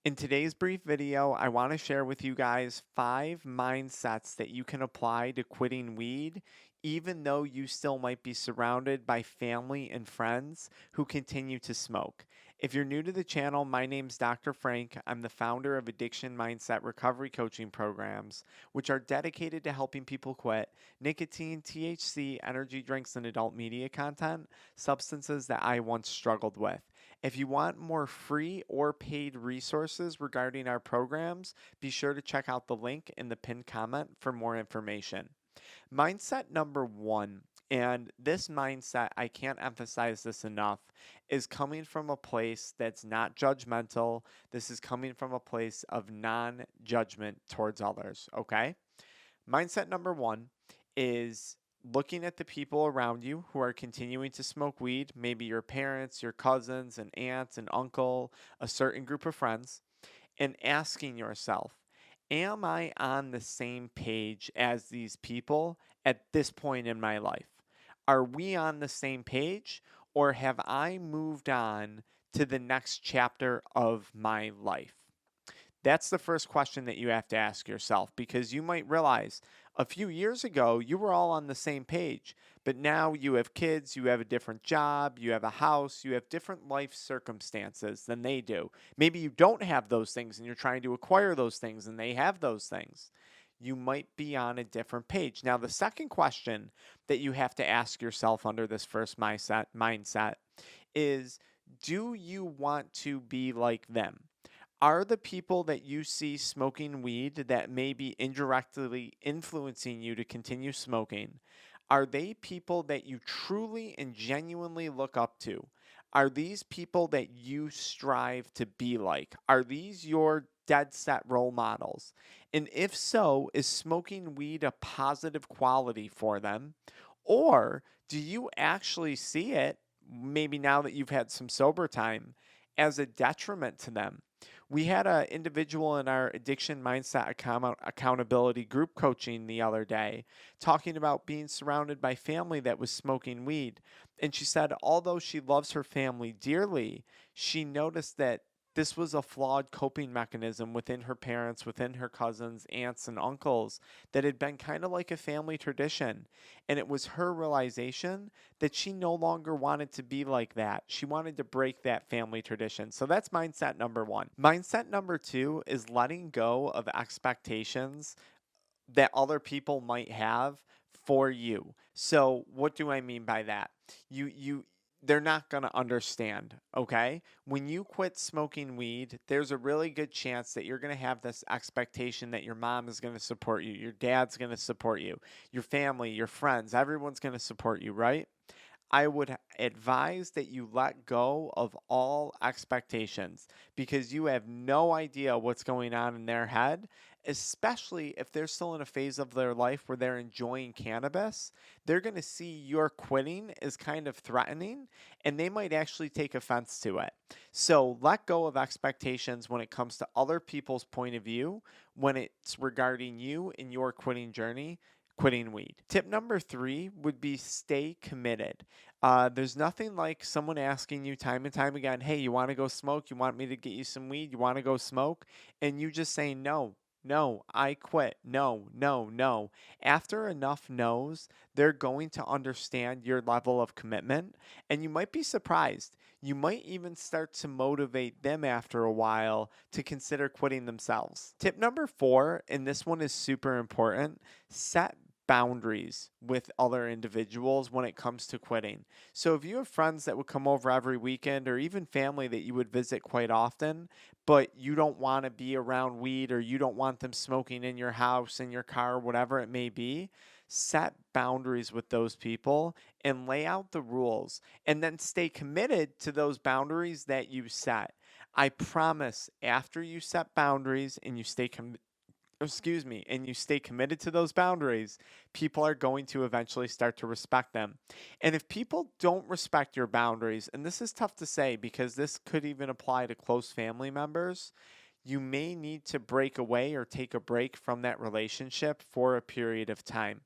In today's brief video, I want to share with you guys 5 mindsets that you can apply to quitting weed, even though you still might be surrounded by family and friends who continue to smoke. If you're new to the channel, my name's Dr. Frank. I'm the founder of Addiction Mindset Recovery Coaching Programs, which are dedicated to helping people quit nicotine, THC, energy drinks, and adult media content, substances that I once struggled with. If you want more free or paid resources regarding our programs, be sure to check out the link in the pinned comment for more information. Mindset number one, and this mindset, I can't emphasize this enough, is coming from a place that's not judgmental. This is coming from a place of non judgment towards others, okay? Mindset number one is looking at the people around you who are continuing to smoke weed, maybe your parents, your cousins, an aunt, an uncle, a certain group of friends, and asking yourself, am I on the same page as these people at this point in my life? Are we on the same page, or have I moved on to the next chapter of my life? That's the first question that you have to ask yourself, because you might realize a few years ago you were all on the same page, but now you have kids, you have a different job, you have a house, you have different life circumstances than they do. Maybe you don't have those things and you're trying to acquire those things and they have those things. You might be on a different page. Now, the second question that you have to ask yourself under this first mindset is, do you want to be like them? Are the people that you see smoking weed that may be indirectly influencing you to continue smoking, are they people that you truly and genuinely look up to? Are these people that you strive to be like? Are these your dead set role models? And if so, is smoking weed a positive quality for them? Or do you actually see it, maybe now that you've had some sober time, as a detriment to them? We had an individual in our addiction mindset accountability group coaching the other day talking about being surrounded by family that was smoking weed. And she said, although she loves her family dearly, she noticed that this was a flawed coping mechanism within her parents, within her cousins, aunts, and uncles that had been kind of like a family tradition. And it was her realization that she no longer wanted to be like that. She wanted to break that family tradition. So that's mindset number one. Mindset number two is letting go of expectations that other people might have for you. So what do I mean by that? You they're not going to understand, okay? When you quit smoking weed, there's a really good chance that you're going to have this expectation that your mom is going to support you, your dad's going to support you, your family, your friends, everyone's going to support you, right? I would advise that you let go of all expectations, because you have no idea what's going on in their head, especially if they're still in a phase of their life where they're enjoying cannabis. They're going to see your quitting as kind of threatening, and they might actually take offense to it. So let go of expectations when it comes to other people's point of view, when it's regarding you and your quitting journey. Quitting weed. Tip number 3 would be stay committed. There's nothing like someone asking you time and time again, hey, you want to go smoke? You want me to get you some weed? You want to go smoke? And you just say, no, no, I quit. No, no, no. After enough no's, they're going to understand your level of commitment. And you might be surprised. You might even start to motivate them after a while to consider quitting themselves. Tip number 4, and this one is super important, set boundaries with other individuals when it comes to quitting. So if you have friends that would come over every weekend, or even family that you would visit quite often, but you don't want to be around weed, or you don't want them smoking in your house, in your car, whatever it may be, set boundaries with those people and lay out the rules, and then stay committed to those boundaries that you set. I promise, after you set boundaries and you stay committed to those boundaries, people are going to eventually start to respect them. And if people don't respect your boundaries, and this is tough to say because this could even apply to close family members, you may need to break away or take a break from that relationship for a period of time.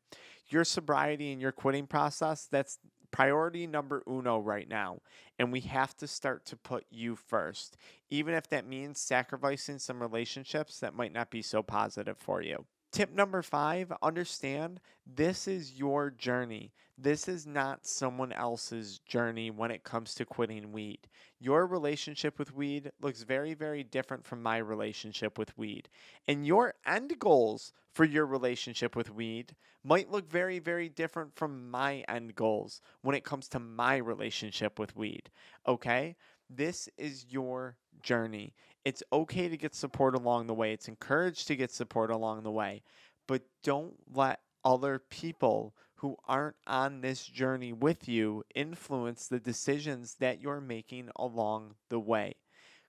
Your sobriety and your quitting process, that's priority number uno right now. And we have to start to put you first, even if that means sacrificing some relationships that might not be so positive for you. Tip number 5, understand this is your journey. This is not someone else's journey when it comes to quitting weed. Your relationship with weed looks very, very different from my relationship with weed. And your end goals for your relationship with weed might look very, very different from my end goals when it comes to my relationship with weed. Okay? This is your journey. It's okay to get support along the way. It's encouraged to get support along the way. But don't let other people who aren't on this journey with you influence the decisions that you're making along the way.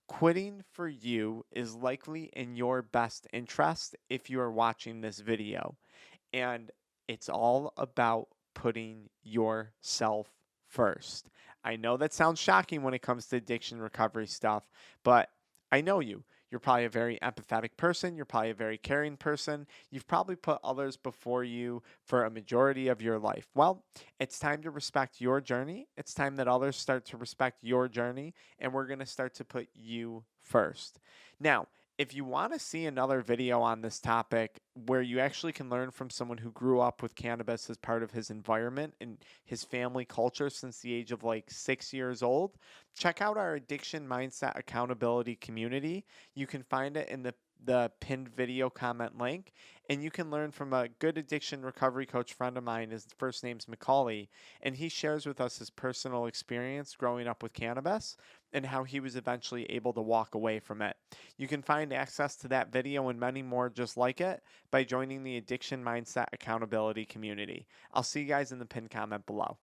Quitting for you is likely in your best interest if you are watching this video. And it's all about putting yourself first. I know that sounds shocking when it comes to addiction recovery stuff, but I know you. You're probably a very empathetic person. You're probably a very caring person. You've probably put others before you for a majority of your life. Well, it's time to respect your journey. It's time that others start to respect your journey, and we're going to start to put you first. Now, if you want to see another video on this topic where you actually can learn from someone who grew up with cannabis as part of his environment and his family culture since the age of like 6 years old, check out our Addiction Mindset Accountability community. You can find it in the pinned video comment link, and you can learn from a good addiction recovery coach friend of mine. His first name's Macaulay, and he shares with us his personal experience growing up with cannabis and how he was eventually able to walk away from it. You can find access to that video and many more just like it by joining the Addiction Mindset Accountability community. I'll see you guys in the pinned comment below.